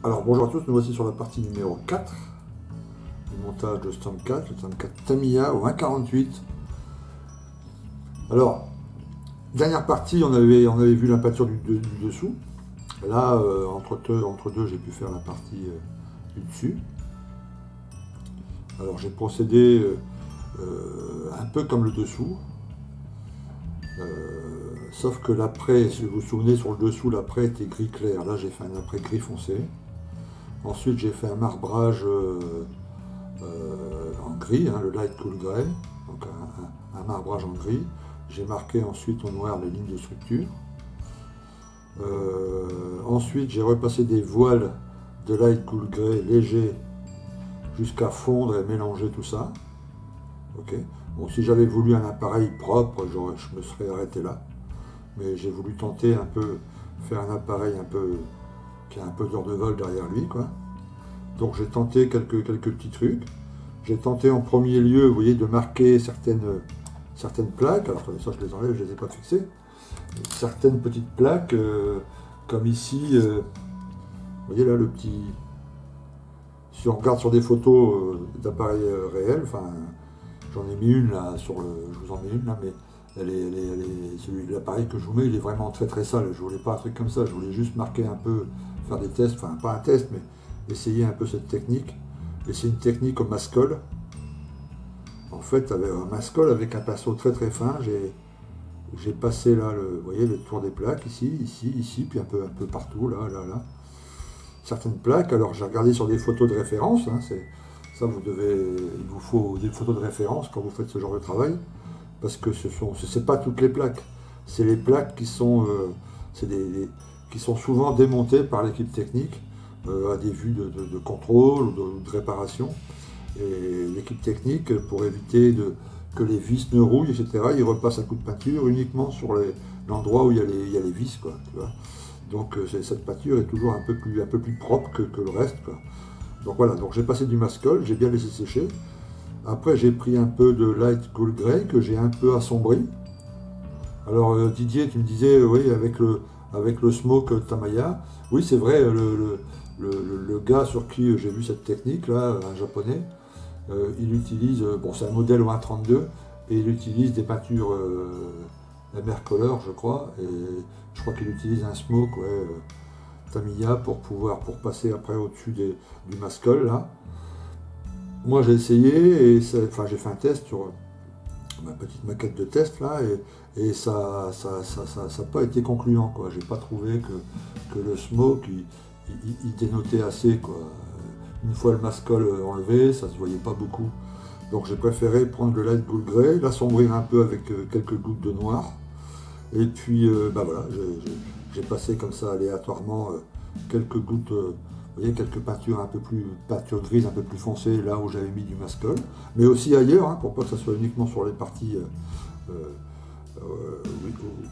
Alors bonjour à tous, nous voici sur la partie numéro 4 du montage de Storm 4, le Storm 4 Tamiya au 1.48. Alors, dernière partie, on avait vu la peinture du dessous. Là, entre deux, j'ai pu faire la partie du dessus. Alors j'ai procédé un peu comme le dessous. Sauf que l'après, si vous vous souvenez, sur le dessous, l'après était gris clair. Là, j'ai fait un après gris foncé. Ensuite, j'ai fait un marbrage en gris, hein, le light cool grey, donc un marbrage en gris. J'ai marqué ensuite en noir les lignes de structure. Ensuite, j'ai repassé des voiles de light cool grey léger jusqu'à fondre et mélanger tout ça. Okay. Bon, si j'avais voulu un appareil propre, je me serais arrêté là. Mais j'ai voulu tenter un peu, faire un appareil un peu qui a un peu d'heure de vol derrière lui, quoi. Donc j'ai tenté quelques petits trucs. J'ai tenté en premier lieu, vous voyez, de marquer certaines plaques. Alors attendez, ça je les enlève, je ne les ai pas fixées. Certaines petites plaques, comme ici, vous voyez là le petit... Si on regarde sur des photos d'appareils réels, enfin, j'en ai mis une là, je vous en mets une là, mais l'appareil que je vous mets, il est vraiment très sale. Je voulais pas un truc comme ça, je voulais juste marquer un peu, faire des tests, enfin pas un test, mais essayer un peu cette technique. Et c'est une technique au mascol. En fait, avec un mascol avec un pinceau très fin, j'ai passé là, vous voyez, le tour des plaques, ici, puis un peu partout, là. Certaines plaques, alors j'ai regardé sur des photos de référence, hein, ça il vous faut des photos de référence quand vous faites ce genre de travail, parce que c'est pas toutes les plaques, c'est les plaques qui sont, qui sont souvent démontées par l'équipe technique à des vues de contrôle ou de réparation. Et l'équipe technique, pour éviter que les vis ne rouillent, etc., ils repassent un coup de peinture uniquement sur l'endroit où il y a les vis, quoi, tu vois. Donc cette peinture est toujours un peu plus propre que le reste, quoi. Donc voilà, donc j'ai passé du mascol, j'ai bien laissé sécher. Après j'ai pris un peu de light cool grey que j'ai un peu assombri. Alors Didier, tu me disais, oui, avec le smoke Tamiya, oui c'est vrai, le gars sur qui j'ai vu cette technique, là, un japonais, il utilise, bon c'est un modèle 1.32, et il utilise des peintures MR-Color, je crois, et je crois qu'il utilise un smoke, ouais, Tamiya pour passer après au-dessus du mascol, là. Moi j'ai essayé, enfin j'ai fait un test sur ma petite maquette de test, là, et ça n'a pas été concluant, quoi. J'ai pas trouvé que le smoke, il dénotait assez, quoi. Une fois le mascol enlevé, ça se voyait pas beaucoup. Donc j'ai préféré prendre le light cool grey, l'assombrir un peu avec quelques gouttes de noir. Et puis bah voilà, j'ai passé comme ça aléatoirement quelques gouttes, vous voyez, quelques peintures peinture grise un peu plus foncée là où j'avais mis du mascol. Mais aussi ailleurs, hein, pour pas que ça soit uniquement sur les parties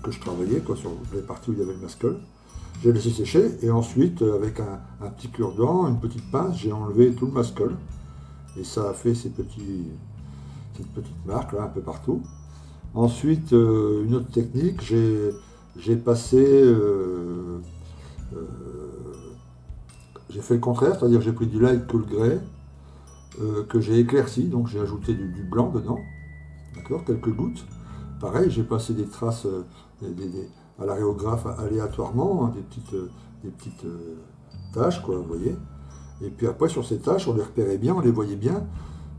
que je travaillais, quoi, sur les parties où il y avait le mascol. J'ai laissé sécher et ensuite, avec un petit cure-dent, une petite pince, j'ai enlevé tout le mascol. Et ça a fait cette petite marque là un peu partout. Ensuite, une autre technique, j'ai passé, j'ai fait le contraire, c'est-à-dire j'ai pris du light cool grey que j'ai éclairci, donc j'ai ajouté du blanc dedans, d'accord, quelques gouttes. Pareil, j'ai passé des traces à l'aréographe aléatoirement, hein, des petites taches, quoi, vous voyez. Et puis après, sur ces taches, on les repérait bien, on les voyait bien.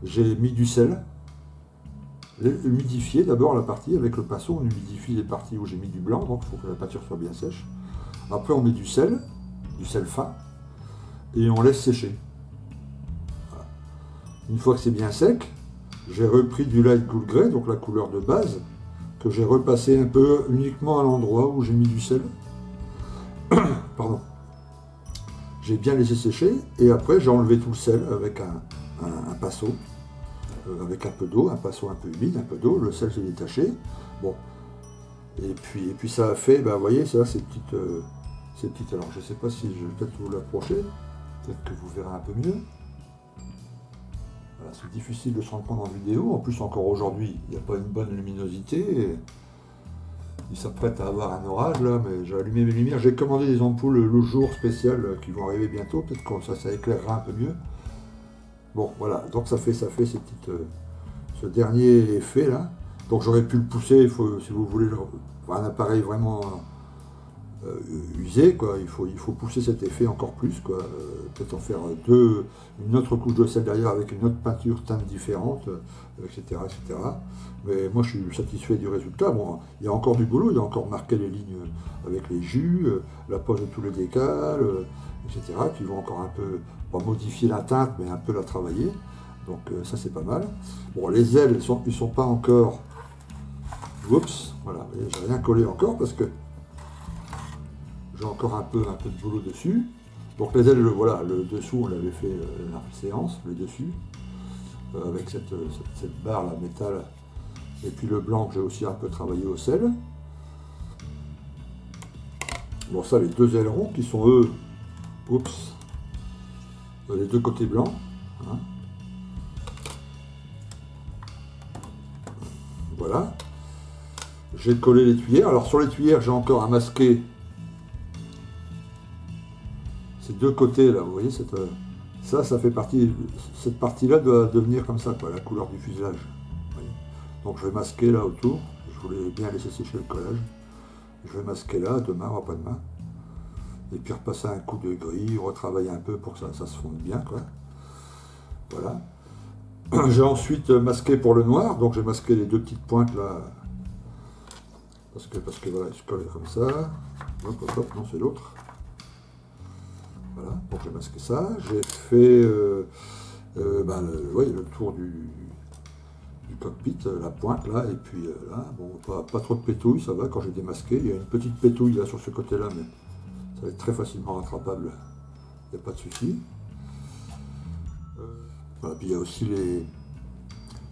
J'ai mis du sel, humidifié d'abord la partie, avec le pinceau, on humidifie les parties où j'ai mis du blanc, donc il faut que la peinture soit bien sèche. Après, on met du sel fin, et on laisse sécher. Voilà. Une fois que c'est bien sec, j'ai repris du light cool grey, donc la couleur de base, que j'ai repassé un peu uniquement à l'endroit où j'ai mis du sel. Pardon. J'ai bien laissé sécher, et après j'ai enlevé tout le sel avec un pinceau, avec un peu d'eau, un pinceau un peu humide, un peu d'eau, le sel s'est détaché. Bon. Et puis ça a fait, ben, vous voyez, ça, ces petites, alors je ne sais pas si je vais peut-être vous l'approcher, peut-être que vous verrez un peu mieux. Voilà, c'est difficile de se rendre compte en vidéo, en plus encore aujourd'hui, il n'y a pas une bonne luminosité. il s'apprête à avoir un orage là, mais j'ai allumé mes lumières. J'ai commandé des ampoules le jour spécial qui vont arriver bientôt, peut-être que ça éclairera un peu mieux. Bon, voilà, donc ça fait ces petites, ce dernier effet là. Donc j'aurais pu le pousser, si vous voulez un appareil vraiment usé, quoi. Il faut pousser cet effet encore plus, quoi. Peut-être en faire une autre couche de sel derrière avec une autre peinture teinte différente, etc., etc. Mais moi je suis satisfait du résultat. Bon, il y a encore du boulot, il y a encore marqué les lignes avec les jus, la pose de tous les décals, etc., qui vont encore un peu, pas modifier la teinte, mais un peu la travailler. Donc ça c'est pas mal. Bon, les ailes, ils sont pas encore... Oups, voilà, j'ai rien collé encore parce que j'ai encore un peu de boulot dessus. Donc les ailes, voilà, le dessous on l'avait fait dans la séance, le dessus, avec cette barre là, métal, et puis le blanc que j'ai aussi un peu travaillé au sel. Bon, ça, les deux ailerons qui sont eux, oups, les deux côtés blancs. Hein. Voilà. J'ai collé les tuyères. Alors sur les tuyères, j'ai encore à masquer ces deux côtés là. Vous voyez, ça fait partie. Cette partie-là doit devenir comme ça, quoi, la couleur du fuselage. Donc je vais masquer là autour. Je voulais bien laisser sécher le collage. Je vais masquer là, demain ou après-demain. Et puis repasser un coup de gris, retravailler un peu pour que ça se fonde bien, quoi. Voilà. J'ai ensuite masqué pour le noir, donc j'ai masqué les deux petites pointes là. Parce que voilà, je colle comme ça. Hop, hop, hop, non, c'est l'autre. Voilà, donc j'ai masqué ça. J'ai fait le tour du cockpit, la pointe là, et puis là, bon, pas trop de pétouille, ça va quand j'ai démasqué. Il y a une petite pétouille là sur ce côté-là, mais ça va être très facilement rattrapable. Il n'y a pas de souci. Voilà, puis il y a aussi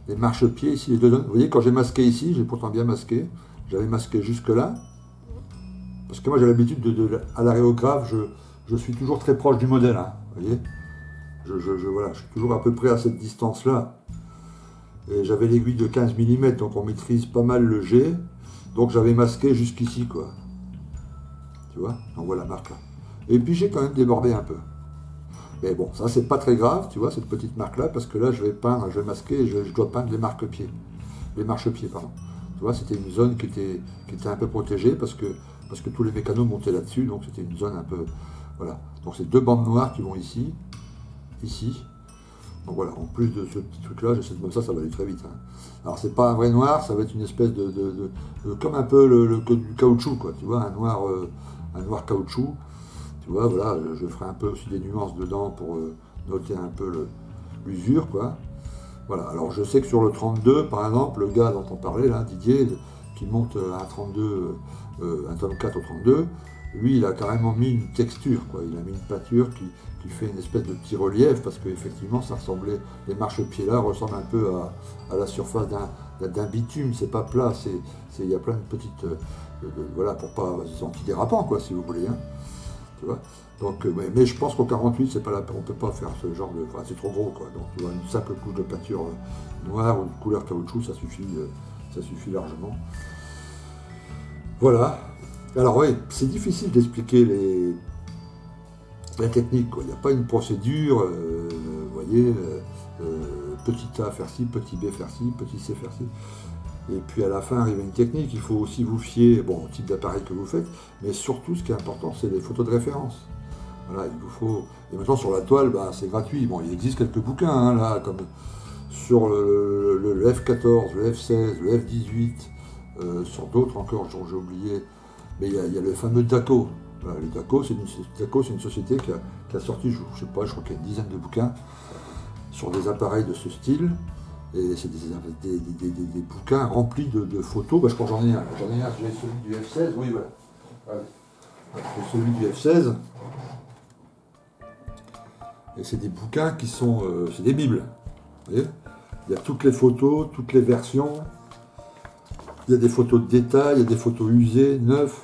les marchepieds ici, les deux zones. Vous voyez, quand j'ai masqué ici, j'ai pourtant bien masqué. J'avais masqué jusque là. Parce que moi j'ai l'habitude à l'aréographe, je suis toujours très proche du modèle. Hein, vous voyez, voilà, je suis toujours à peu près à cette distance-là. Et j'avais l'aiguille de 15 mm, donc on maîtrise pas mal le jet. Donc j'avais masqué jusqu'ici, quoi. Tu vois, on voit la marque là. Et puis j'ai quand même débordé un peu. Mais bon, ça c'est pas très grave, tu vois, cette petite marque-là, parce que là je vais peindre, je vais masquer, je dois peindre les marque-pieds. Les marchepieds, pardon. Tu vois, c'était une zone qui était un peu protégée parce que tous les mécanos montaient là-dessus, donc c'était une zone un peu... Voilà. Donc c'est deux bandes noires qui vont ici, ici. Donc voilà, en plus de ce petit truc-là, j'essaie de... Ça va aller très vite. Hein. Alors c'est pas un vrai noir, ça va être une espèce de comme un peu du caoutchouc, quoi. Tu vois, un noir caoutchouc. Tu vois, voilà, je ferai un peu aussi des nuances dedans pour noter un peu l'usure, quoi. Voilà, alors je sais que sur le 32, par exemple, le gars dont on parlait, là, Didier, qui monte un 32, un tome 4 au 32, lui, il a carrément mis une texture, quoi. Il a mis une peinture qui fait une espèce de petit relief, parce qu'effectivement, ça ressemblait, les marchepieds là ressemblent un peu à la surface d'un bitume, c'est pas plat, il y a plein de petites, voilà, pour pas, c'est antidérapant, quoi, si vous voulez, hein. Tu vois. Donc, mais je pense qu'au 48, c'est pas on ne peut pas faire ce genre de... Enfin, c'est trop gros, quoi. Donc, tu vois, une simple couche de peinture noire ou de couleur caoutchouc, ça suffit largement. Voilà. Alors, oui, c'est difficile d'expliquer la technique, quoi. Il n'y a pas une procédure, vous voyez, petit A faire ci, petit B faire ci, petit C faire ci. Et puis à la fin arrive une technique, il faut aussi vous fier au type d'appareil que vous faites, mais surtout ce qui est important, c'est les photos de référence. Voilà, il vous faut. Et maintenant sur la toile, c'est gratuit. Bon, il existe quelques bouquins, hein, là, comme sur le F14, le F16, le F18, sur d'autres encore, j'ai oublié. Mais il y a le fameux Daco. Voilà, le Daco, c'est une société qui a sorti, je sais pas, je crois qu'il y a une dizaine de bouquins sur des appareils de ce style. Et c'est des bouquins remplis de photos. Je crois que j'en ai un. J'ai celui du F16, oui, voilà. C'est celui du F16. Et c'est des bouquins qui sont... c'est des bibles. Vous voyez, il y a toutes les photos, toutes les versions. Il y a des photos de détail, il y a des photos usées, neuves.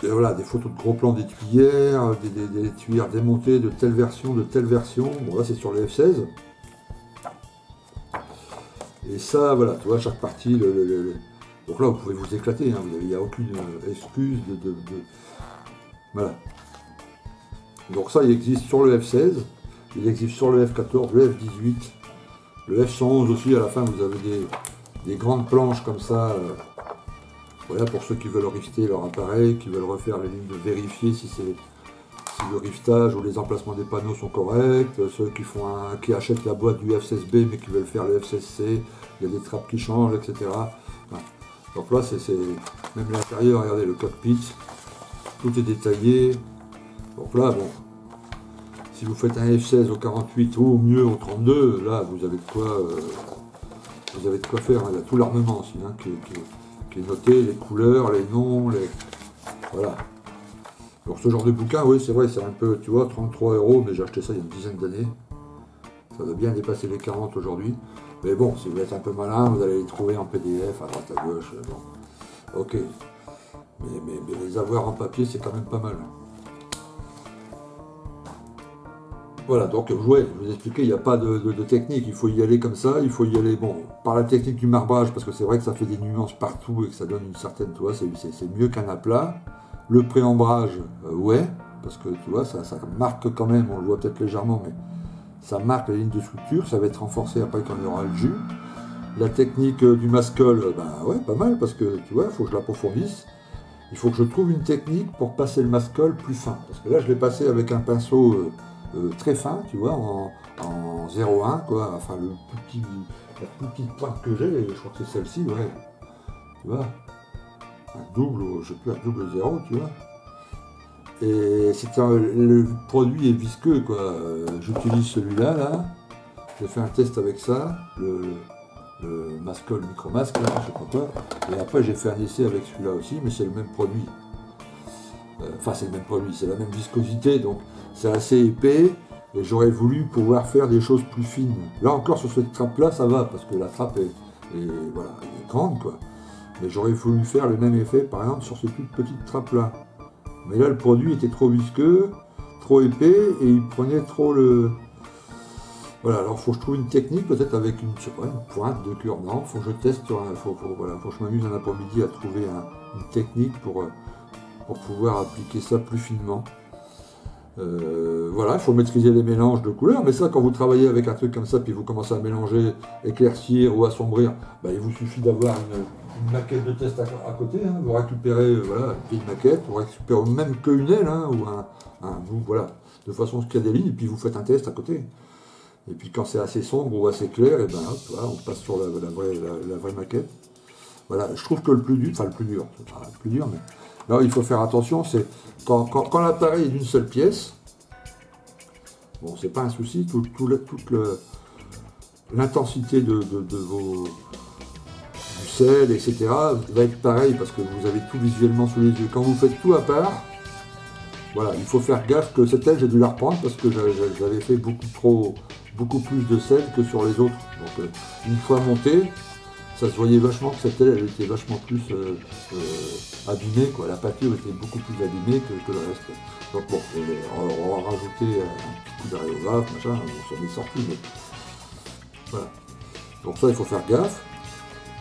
Et voilà, des photos de gros plans des tuyères, des tuyères démontées de telle version, de telle version. Bon, là, c'est sur le F16. Et ça, voilà, tu vois, chaque partie, Donc là, vous pouvez vous éclater, hein, il n'y a aucune excuse Voilà. Donc ça, il existe sur le F16, il existe sur le F14, le F18, le F111 aussi. À la fin, vous avez des grandes planches comme ça. Voilà, pour ceux qui veulent rifter leur appareil, qui veulent refaire les lignes, de vérifier si le riftage ou les emplacements des panneaux sont corrects, ceux qui achètent la boîte du F16B mais qui veulent faire le F16C, il y a des trappes qui changent, etc. Voilà. Donc là, c'est même l'intérieur, regardez le cockpit, tout est détaillé. Donc là, bon, si vous faites un F16 au 48 ou au mieux au 32, là, vous avez de quoi faire. Il y a tout l'armement aussi, hein, qui est noté, les couleurs, les noms, voilà. Alors ce genre de bouquin, oui, c'est vrai, c'est un peu, tu vois, 33 €, mais j'ai acheté ça il y a une dizaine d'années. Ça doit bien dépasser les 40 aujourd'hui. Mais bon, si vous êtes un peu malin, vous allez les trouver en PDF, à droite, à gauche, bon. Ok. Mais les avoir en papier, c'est quand même pas mal. Voilà, donc ouais, je vous expliquais, il n'y a pas de technique, il faut y aller comme ça, il faut y aller, bon, par la technique du marbrage, parce que c'est vrai que ça fait des nuances partout et que ça donne une certaine, tu vois, c'est mieux qu'un aplat. Le préambrage, ouais, parce que tu vois, ça marque quand même, on le voit peut-être légèrement, mais ça marque la ligne de structure, ça va être renforcé après quand il y aura le jus. La technique du mascol, ben ouais, pas mal, parce que tu vois, il faut que je l'approfondisse. Il faut que je trouve une technique pour passer le mascol plus fin. Parce que là, je l'ai passé avec un pinceau très fin, tu vois, en 0,1, quoi. Enfin, la plus petite pointe que j'ai, je crois que c'est celle-ci, ouais. Tu vois, un double, je sais plus, un double 0, tu vois. Et le produit est visqueux, quoi. J'utilise celui-là, là. J'ai fait un test avec ça, le Mascol Micromasque, là, je sais pas quoi. Et après, j'ai fait un essai avec celui-là aussi, mais c'est le même produit. Enfin, c'est le même produit, c'est la même viscosité, donc c'est assez épais. Et j'aurais voulu pouvoir faire des choses plus fines. Là encore, sur cette trappe-là, ça va, parce que la trappe voilà, elle est grande, quoi. Mais j'aurais voulu faire le même effet, par exemple, sur ces toutes petites trappes-là. Mais là, le produit était trop visqueux, trop épais, et il prenait trop le... Voilà, alors il faut que je trouve une technique, peut-être avec une pointe de cure-dent. Il faut que je teste, faut que je m'amuse un après-midi à trouver une technique pour pouvoir appliquer ça plus finement. Voilà, il faut maîtriser les mélanges de couleurs, mais ça, quand vous travaillez avec un truc comme ça, puis vous commencez à mélanger, éclaircir ou assombrir, il vous suffit d'avoir une maquette de test à côté, hein. Vous récupérez voilà, une petite maquette, vous récupérez même qu'une aile, hein, ou voilà, de façon à ce qu'il y a des lignes, et puis vous faites un test à côté. Et puis quand c'est assez sombre ou assez clair, et hop, voilà, on passe sur la vraie maquette. Voilà, je trouve que le plus dur, c'est pas le plus dur, mais là il faut faire attention, c'est quand l'appareil est d'une seule pièce, bon c'est pas un souci, toute l'intensité du sel, etc. va être pareil parce que vous avez tout visuellement sous les yeux. Quand vous faites tout à part, voilà, il faut faire gaffe que cette aile, j'ai dû la reprendre parce que j'avais fait beaucoup plus de sel que sur les autres. Donc une fois montée, ça se voyait vachement que cette aile, elle était vachement plus abîmée, quoi. La pâture était beaucoup plus abîmée que le reste. Donc bon, on va rajouter un petit coup d'aréographe, machin, on s'en est sorti, mais voilà. Donc ça, il faut faire gaffe.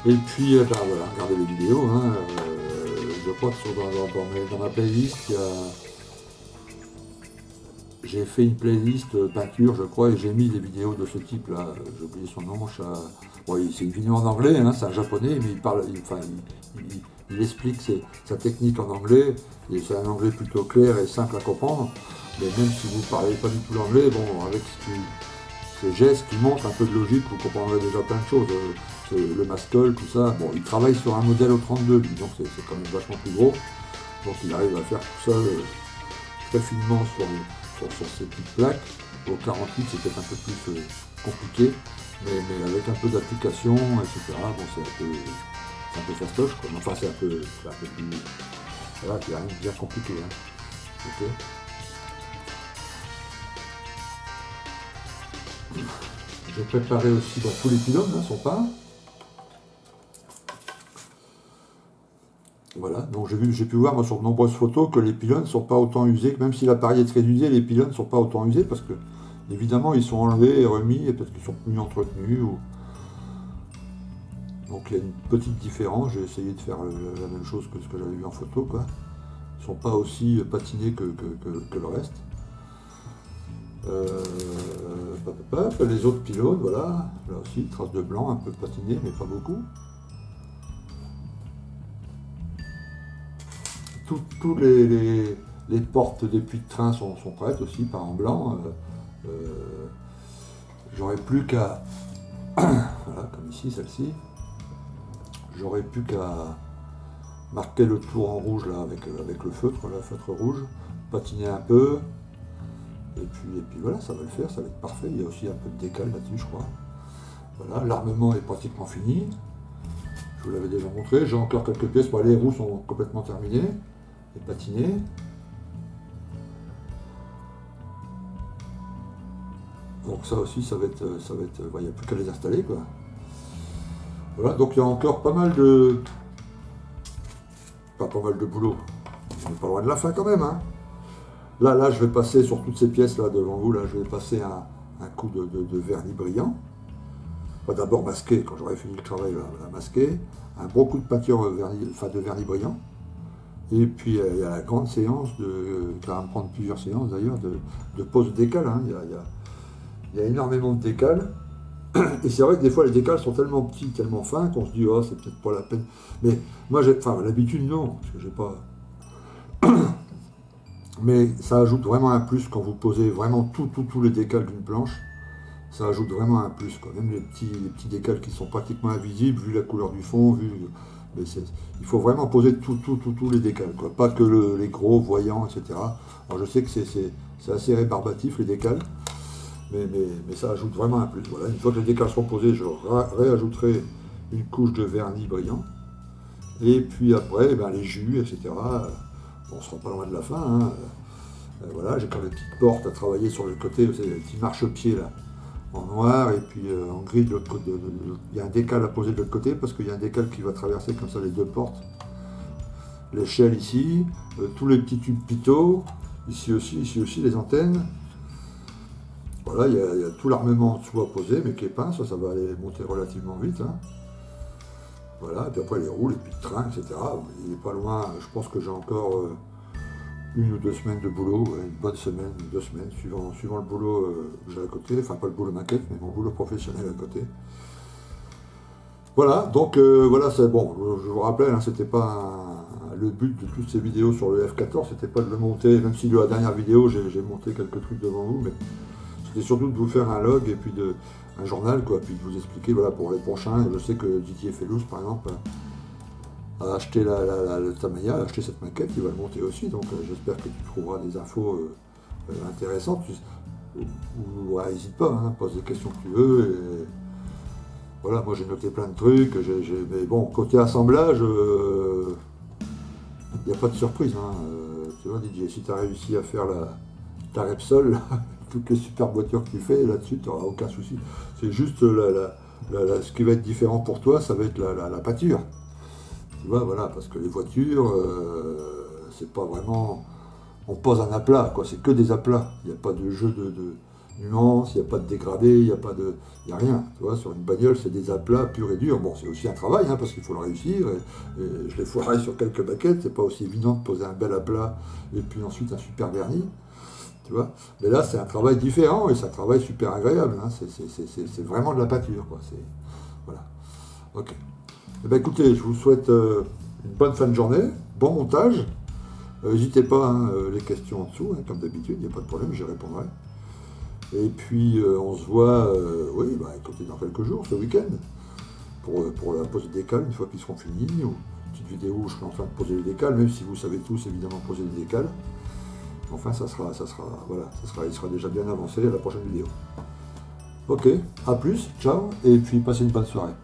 Et puis, voilà, regardez les vidéos, hein, je crois que dans ma playlist, j'ai fait une playlist peinture, je crois, et j'ai mis des vidéos de ce type-là. J'ai oublié son nom. Oui, c'est une vidéo en anglais, hein, c'est un japonais, mais il explique sa technique en anglais. Et c'est un anglais plutôt clair et simple à comprendre. Mais même si vous ne parlez pas du tout l'anglais, bon, avec ces gestes qui montrent un peu de logique, vous comprendrez déjà plein de choses. Le mascol, tout ça. Bon, il travaille sur un modèle au 32, lui, donc c'est quand même vachement plus gros. Donc il arrive à faire tout ça très finement sur ces petites plaques. Au 48, c'est peut-être un peu plus compliqué, mais avec un peu d'application, etc. Bon, c'est un peu fastoche, quoi. Enfin, c'est un peu plus... Voilà, il n'y a rien de bien compliqué. Hein. Ok. J'ai préparé aussi tous les pylônes, hein, sont peints. Voilà, donc j'ai pu voir moi, sur de nombreuses photos que les pylônes ne sont pas autant usés, même si l'appareil est très usé, les pylônes ne sont pas autant usés parce que évidemment ils sont enlevés et remis et peut-être qu'ils sont plus entretenus. Donc il y a une petite différence, j'ai essayé de faire la même chose que ce que j'avais vu en photo, quoi. Ils ne sont pas aussi patinés que le reste. Les autres pylônes, voilà, là aussi, traces de blanc, un peu patiné, mais pas beaucoup. Tous les portes des puits de train sont prêtes aussi, par en blanc. J'aurais plus qu'à, voilà, comme ici, celle-ci, j'aurais plus qu'à marquer le tour en rouge là avec le feutre rouge, patiner un peu, et puis voilà, ça va le faire, ça va être parfait. Il y a aussi un peu de décal là-dessus, je crois. Voilà, l'armement est pratiquement fini. Je vous l'avais déjà montré, j'ai encore quelques pièces. Bon, les roues sont complètement terminées et patinées. Donc ça aussi, ça va être, il n'y a plus qu'à les installer, quoi. Voilà, donc il y a encore pas mal de boulot. On n'est pas loin de la fin quand même, hein. Là, je vais passer sur toutes ces pièces là devant vous, là, je vais passer un coup de vernis brillant. Enfin, d'abord masquer, quand j'aurai fini le travail, là, masquer. Un gros coup de peinture de vernis brillant. Et puis il y a la grande séance, qui va me prendre plusieurs séances d'ailleurs, de pose décal, hein. Il y a énormément de décals. Et c'est vrai que des fois les décals sont tellement petits, tellement fins, qu'on se dit, oh, c'est peut-être pas la peine. Mais moi, l'habitude, non, parce que j'ai pas. Mais ça ajoute vraiment un plus quand vous posez vraiment tous les décals d'une planche. Ça ajoute vraiment un plus, quoi. Même les petits décals qui sont pratiquement invisibles, vu la couleur du fond, mais il faut vraiment poser tous les décals, quoi. Pas que les gros voyants, etc. Alors je sais que c'est assez rébarbatif les décals. Mais ça ajoute vraiment un plus. Voilà. Une fois que les décals seront posés, je réajouterai une couche de vernis brillant. Et puis après, les jus, etc. Bon, on ne sera pas loin de la fin, hein. Voilà, j'ai quand même des petites portes à travailler sur le côté, vous savez, les petits marchepieds là, en noir, et puis en gris de l'autre côté. Il y a un décal à poser de l'autre côté, parce qu'il y a un décal qui va traverser comme ça les deux portes. L'échelle ici, tous les petits tubes pitot, ici aussi les antennes. Voilà, il y a tout l'armement en dessous à poser, mais qui est peint, ça va aller monter relativement vite, hein. Voilà, et puis après les roues, les puits de train, etc. Il n'est pas loin, je pense que j'ai encore 1 ou 2 semaines de boulot, une bonne semaine, 2 semaines, suivant le boulot que j'ai à côté, enfin pas le boulot maquette, mais mon boulot professionnel à côté. Voilà, donc voilà, c'est bon, je vous rappelle, hein, c'était pas le but de toutes ces vidéos sur le F14, c'était pas de le monter, même si de la dernière vidéo, j'ai monté quelques trucs devant vous, mais c'était surtout de vous faire un log et puis un journal, quoi, puis de vous expliquer, voilà, pour les prochains. Je sais que Didier Fellouz, par exemple, a acheté le Tamiya, a acheté cette maquette, il va le monter aussi, donc j'espère que tu trouveras des infos intéressantes. N'hésite pas, hein, pose des questions que tu veux. Et voilà, moi j'ai noté plein de trucs, mais bon, côté assemblage, il n'y a pas de surprise, hein. Tu vois, Didier, si tu as réussi à faire ta Repsol, toutes les super voitures que tu fais, là-dessus, tu n'auras aucun souci. C'est juste ce qui va être différent pour toi, ça va être la pâture. Tu vois, voilà, parce que les voitures, c'est pas vraiment... On pose un aplat, quoi, c'est que des aplats. Il n'y a pas de jeu de nuances, il n'y a pas de dégradé, il n'y a rien. Tu vois, sur une bagnole, c'est des aplats purs et durs. Bon, c'est aussi un travail, hein, parce qu'il faut le réussir. Et je l'ai foiré sur quelques baquettes, c'est pas aussi évident de poser un bel aplat et puis ensuite un super vernis. Tu vois, mais là, c'est un travail différent et c'est un travail super agréable, hein. C'est vraiment de la pâture, quoi. Voilà. Ok. Eh bien, écoutez, je vous souhaite une bonne fin de journée, bon montage. N'hésitez pas, hein, les questions en dessous, hein, comme d'habitude, il n'y a pas de problème, j'y répondrai. Et puis, on se voit, oui, écoutez, dans quelques jours, ce week-end, pour la pose des décals, une fois qu'ils seront finis, ou une petite vidéo où je serai en train de poser les décals, même si vous savez tous, évidemment, poser les décals. Enfin, il sera déjà bien avancé à la prochaine vidéo. Ok, à plus, ciao, et puis passez une bonne soirée.